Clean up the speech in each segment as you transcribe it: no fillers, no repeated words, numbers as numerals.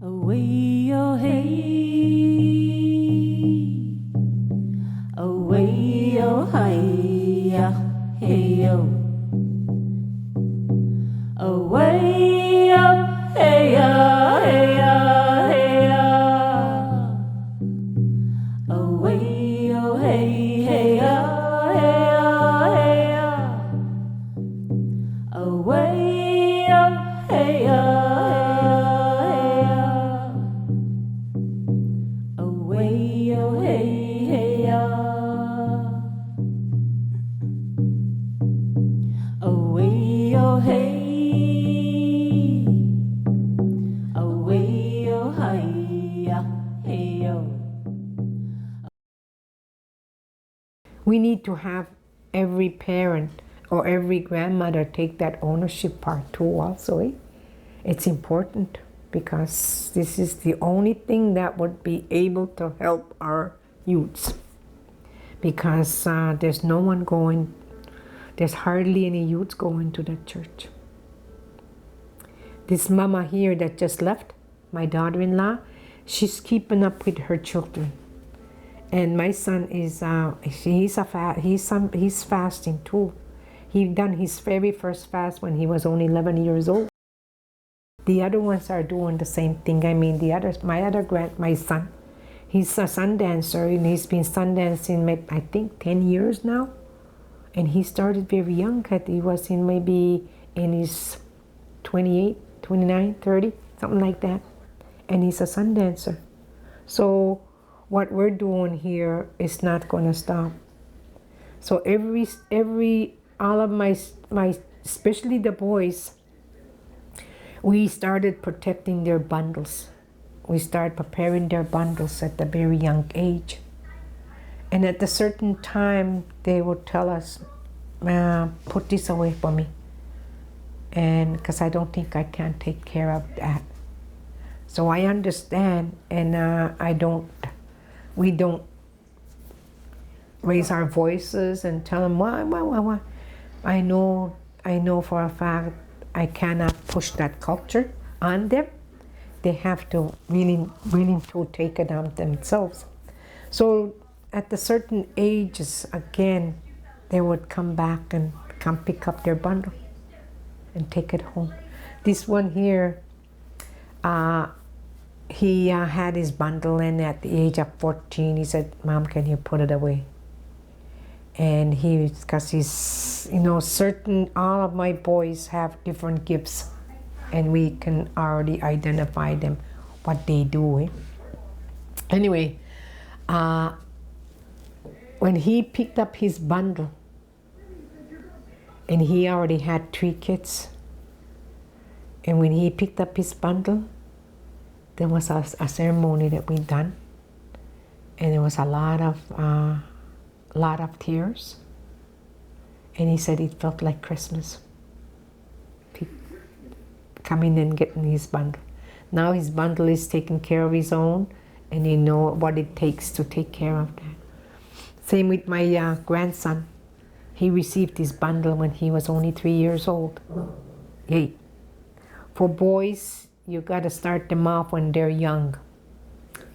Away, oh hey, away, oh hey, hey, oh, away, oh hey, hey, hey, away, oh hey, hey, hey, hey, away, oh hey, away, oh hey, hey, away, oh hey, away, oh hey, hey, oh. We need to have every parent or every grandmother take that ownership part too also. It's important because this is the only thing that would be able to help our youths, because there's no one going, there's hardly any youths going to that church. This mama here that just left, my daughter-in-law, she's keeping up with her children. And my son is he's fasting too. He done his very first fast when he was only 11 years old. The other ones are doing the same thing. I mean, my son, he's a sun dancer, and he's been sun dancing I think 10 years now. And he started very young. He was maybe in his 28, 29, 30, something like that. And he's a sun dancer. So what we're doing here is not going to stop. So all of my, especially the boys, we started protecting their bundles. We started preparing their bundles at a very young age. And at a certain time, they would tell us, put this away for me. And because I don't think I can take care of that. So I understand, and we don't raise our voices and tell them why. I know for a fact I cannot push that culture on them. They have to really to take it on themselves. So at the certain ages, again, they would come back and come pick up their bundle and take it home. This one here, he had his bundle, and at the age of 14, he said, "Mom, can you put it away?" And because he's, all of my boys have different gifts, and we can already identify them, what they do. Anyway, when he picked up his bundle, and he already had 3 kids, and when he picked up his bundle, there was a ceremony that we done, and there was a lot of tears, and he said it felt like Christmas. Coming and getting his bundle. Now his bundle is taking care of his own, and he know what it takes to take care of that. Same with my grandson. He received his bundle when he was only 3 years old. Yay. For boys, you got to start them off when they're young.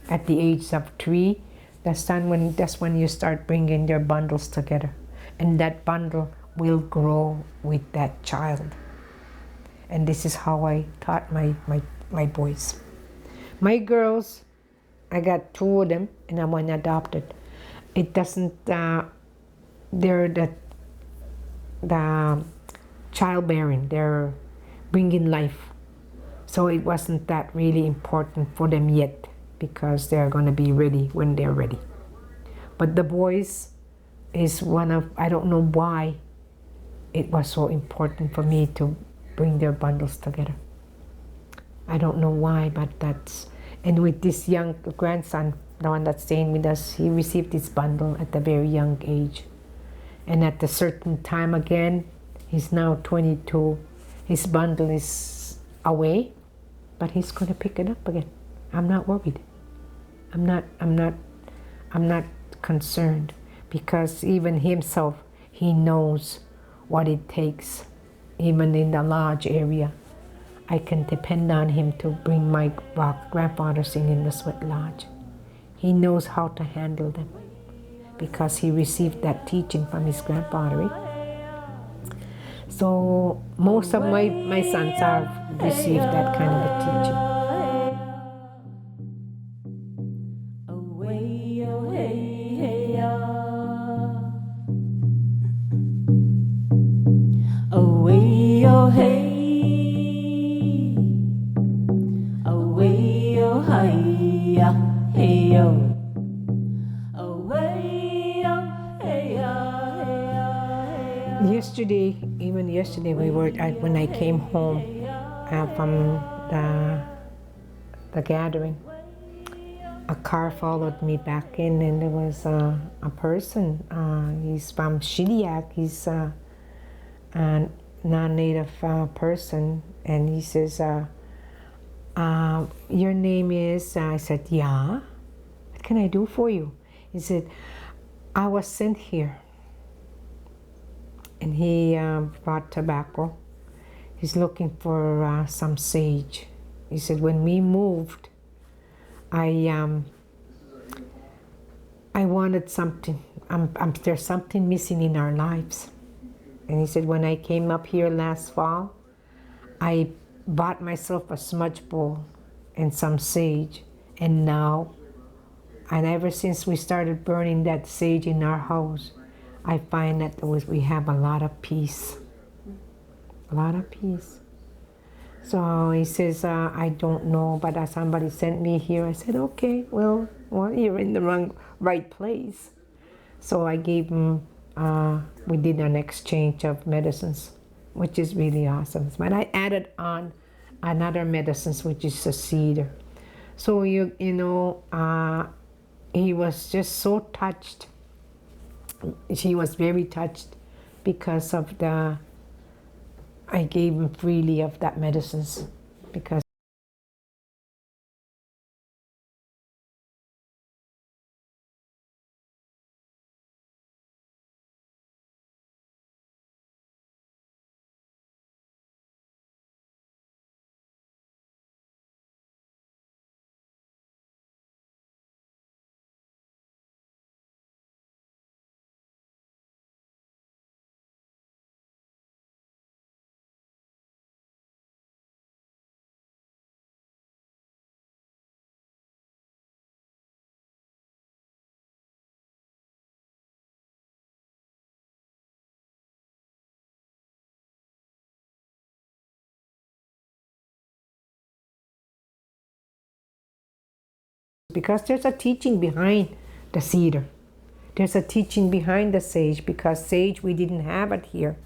At the age of 3, that's when you start bringing their bundles together. And that bundle will grow with that child. And this is how I taught my boys. My girls, I got 2 of them, and I'm one adopted. It doesn't, they're the childbearing, they're bringing life. So it wasn't that really important for them yet, because they're going to be ready when they're ready. But the boys is I don't know why it was so important for me to bring their bundles together. I don't know why, but and with this young grandson, the one that's staying with us, he received his bundle at a very young age. And at a certain time again, he's now 22, his bundle is away, but he's going to pick it up again. I'm not worried. I'm not concerned, because even himself, he knows what it takes, even in the large area. I can depend on him to bring my grandfathers in the sweat lodge. He knows how to handle them because he received that teaching from his grandfather. So most of my sons have received that kind of a teaching. Away, oh hey, away, oh hey, hey, oh. Away, oh hey, hey, Even yesterday, when I came home from the gathering, a car followed me back in, and there was a person. He's from Shediac. He's a non-native person, and he says, "Your name is?" I said, "Yeah. What can I do for you?" He said, "I was sent here." And he brought tobacco. He's looking for some sage. He said, when we moved, I wanted something. There's something missing in our lives. And he said, when I came up here last fall, I bought myself a smudge bowl and some sage. And ever since we started burning that sage in our house, I find that we have a lot of peace. A lot of peace. So he says, I don't know, but somebody sent me here. I said, okay, well, you're in the right place. So I gave him, we did an exchange of medicines, which is really awesome. But I added on another medicines, which is a cedar. So, he was just so touched. She was very touched because of I gave him freely of that medicines because there's a teaching behind the cedar. There's a teaching behind the sage because sage, we didn't have it here.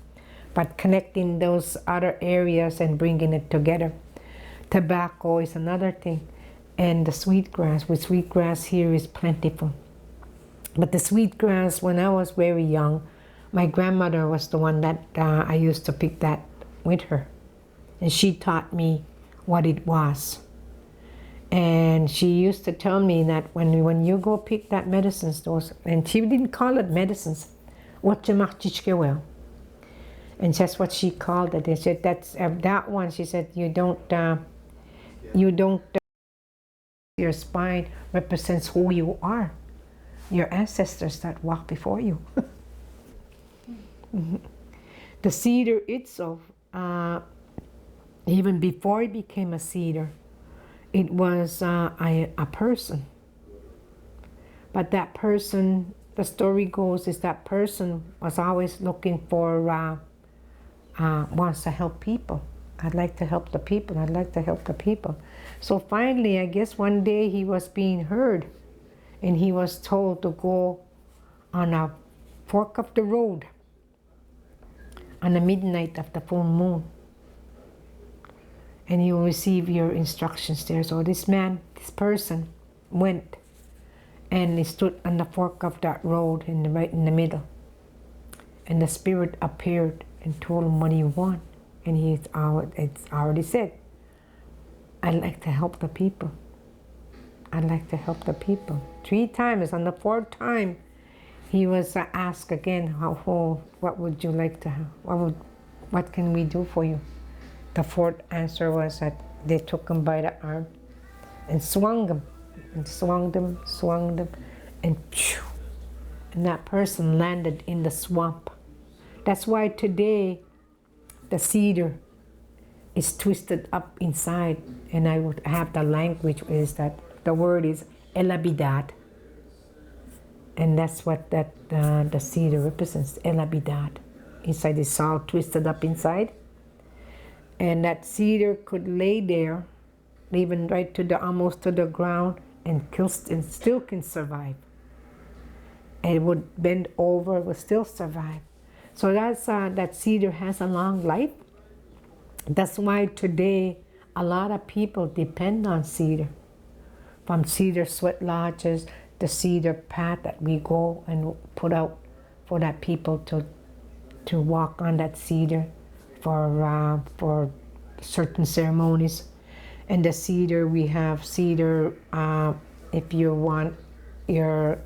But connecting those other areas and bringing it together. Tobacco is another thing. And the sweetgrass, sweetgrass here is plentiful. But the sweetgrass, when I was very young, my grandmother was the one that I used to pick that with her. And she taught me what it was. And she used to tell me that when you go pick that medicines, and she didn't call it medicines, what you well. And that's what she called it. They said that's that one. She said you don't. Your spine represents who you are, your ancestors that walk before you. The cedar itself, even before it became a cedar, it was a person. But that person, the story goes, is that person was always looking for, wants to help people. I'd like to help the people. I'd like to help the people. So finally, I guess one day he was being heard, and he was told to go on a fork of the road on the midnight of the full moon, and you will receive your instructions there. So this person went, and he stood on the fork of that road right in the middle, and the spirit appeared and told him what he wanted. And it's already said, I'd like to help the people. I'd like to help the people. 3 times. On the 4th time, he was asked again, what would you like to have? What can we do for you? The fourth answer was that they took him by the arm and swung them, and swung them, and phew, and that person landed in the swamp. That's why today the cedar is twisted up inside, and I would have the language is that the word is elabidad, and that's what that the cedar represents, elabidad. Inside is all twisted up inside, and that cedar could lay there, even right to the almost to the ground, and still can survive. And it would bend over, it would still survive. So that's that cedar has a long life. That's why today a lot of people depend on cedar. From cedar sweat lodges, the cedar path that we go and put out for that people to walk on that cedar for certain ceremonies. And the cedar, we have cedar if you want your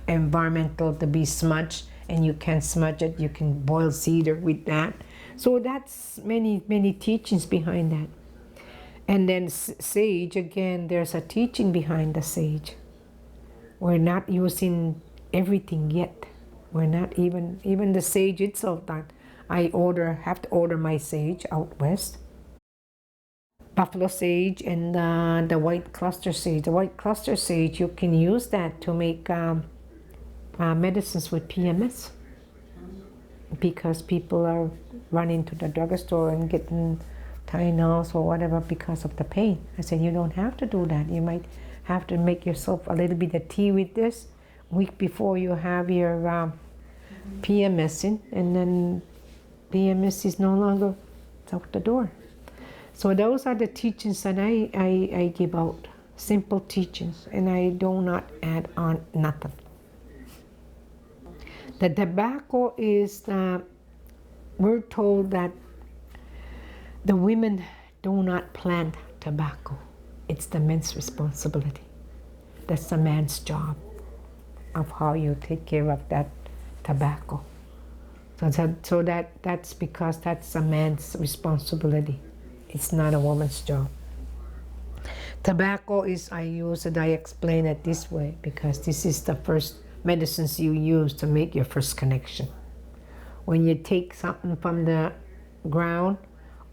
environmental to be smudged and you can't smudge it, you can boil cedar with that. So that's many teachings behind that. And then sage, again, there's a teaching behind the sage. We're not using everything yet. We're not even the sage itself that I have to order my sage out west. Buffalo sage and the white cluster sage. The white cluster sage, you can use that to make medicines with PMS, because people are running to the drugstore and getting Tylenols or whatever because of the pain. I said, you don't have to do that. You might have to make yourself a little bit of tea with this week before you have your PMS in, and then PMS is no longer, it's out the door. So those are the teachings that I give out, simple teachings, and I do not add on nothing. The tobacco is, we're told that the women do not plant tobacco. It's the men's responsibility. That's the man's job of how you take care of that tobacco. So that's because that's a man's responsibility. It's not a woman's job. Tobacco is, I explain it this way because this is the first medicines you use to make your first connection. When you take something from the ground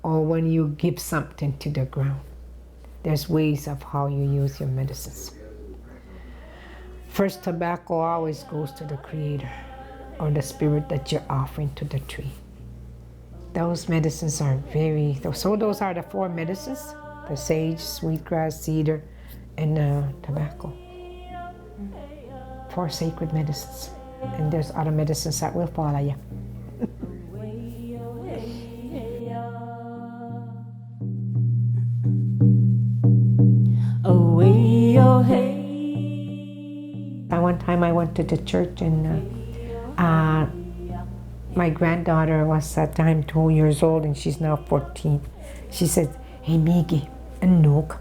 or when you give something to the ground, there's ways of how you use your medicines. First, tobacco always goes to the Creator or the spirit that you're offering to the tree. Those medicines are so those are the four medicines: the sage, sweetgrass, cedar, and tobacco. 4 sacred medicines. And there's other medicines that will follow you. Away, oh, hey. One time I went to the church and my granddaughter was at the time 2 years old and she's now 14. She said, "Hey, Miggy, Anook."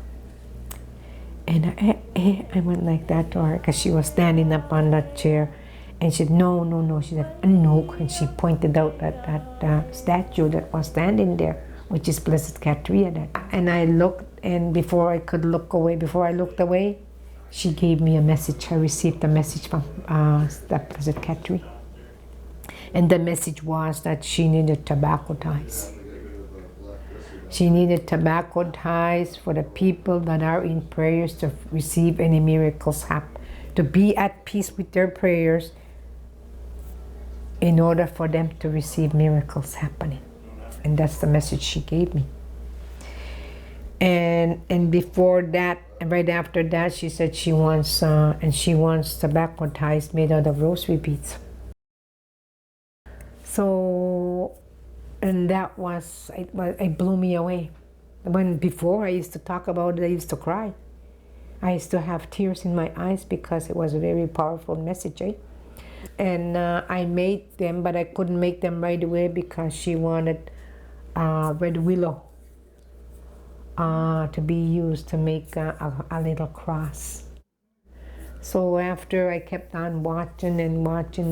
And I went like that to her because she was standing up on that chair. And she said, no. She said, "Anook." And she pointed out that statue that was standing there, which is Blessed Catria. And I looked, and before I looked away, she gave me a message. I received a message from that Blessed Catria. And the message was that she needed tobacco ties. She needed tobacco ties for the people that are in prayers to receive any miracles happen, to be at peace with their prayers in order for them to receive miracles happening. And that's the message she gave me. And before that, and right after that, she said she wants tobacco ties made out of rosary beads. So, and that was, it blew me away. When before I used to talk about it, I used to cry. I used to have tears in my eyes because it was a very powerful message, eh? And I made them, but I couldn't make them right away because she wanted red willow to be used to make a little cross. So after I kept on watching,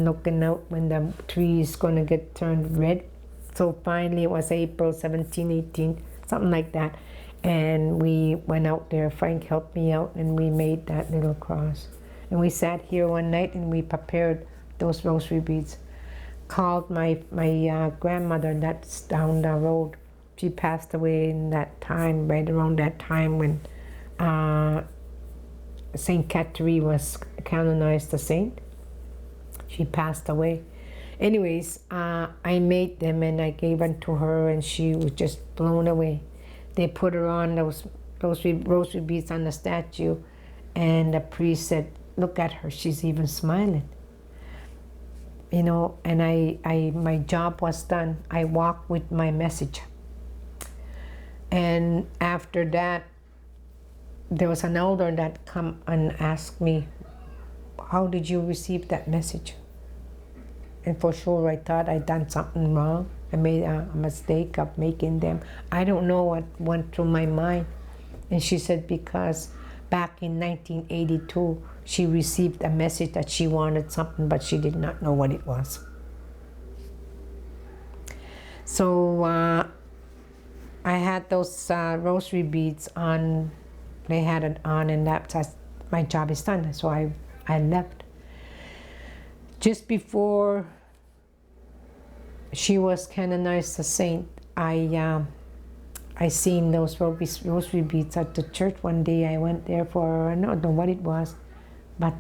looking out when the tree is going to get turned red. So finally it was April 17, 18, something like that. And we went out there. Frank helped me out, and we made that little cross. And we sat here one night and we prepared those rosary beads. Called my grandmother that's down the road. She passed away in that time, right around that time when Saint Catherine was canonized a saint. She passed away. Anyways, I made them and I gave them to her, and she was just blown away. They put her on those rosary beads on the statue, and the priest said, "Look at her, she's even smiling." You know, and my job was done. I walked with my message. And after that, there was an elder that come and asked me, "How did you receive that message?" And for sure, I thought I'd done something wrong. I made a mistake of making them. I don't know what went through my mind. And she said, because back in 1982, she received a message that she wanted something, but she did not know what it was. So I had those rosary beads on. They had it on, and that's my job is done. So I left. Just before she was canonized a saint, I seen those rosary beads at the church one day. I went there for, I don't know what it was, but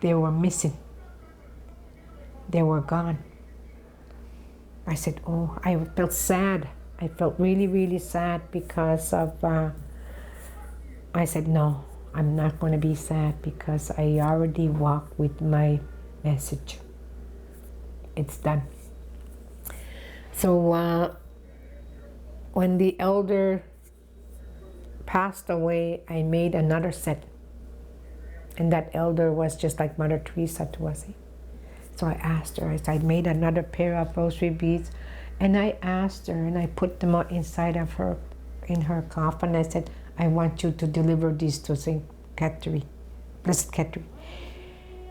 they were missing. They were gone. I said, oh, I felt sad. I felt really, really sad because of, I said, no, I'm not going to be sad because I already walked with my message. It's done. So when the elder passed away, I made another set. And that elder was just like Mother Teresa to us. So I asked her, I made another pair of rosary beads, and I asked her, and I put them inside of her, in her coffin. I said, I want you to deliver these to Saint Catherine, Blessed Catherine.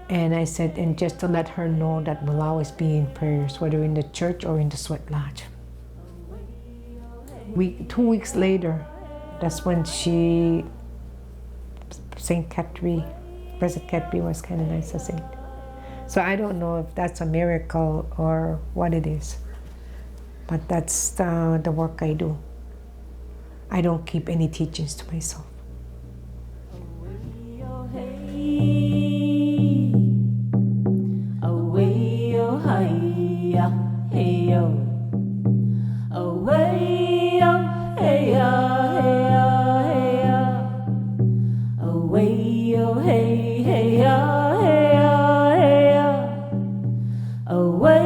And I said, and just to let her know that we'll always be in prayers, whether in the church or in the sweat lodge. 2 weeks later, that's when Saint Catherine, Blessed Catherine was canonized as saint. So I don't know if that's a miracle or what it is, but that's the work I do. I don't keep any teachings to myself. Away.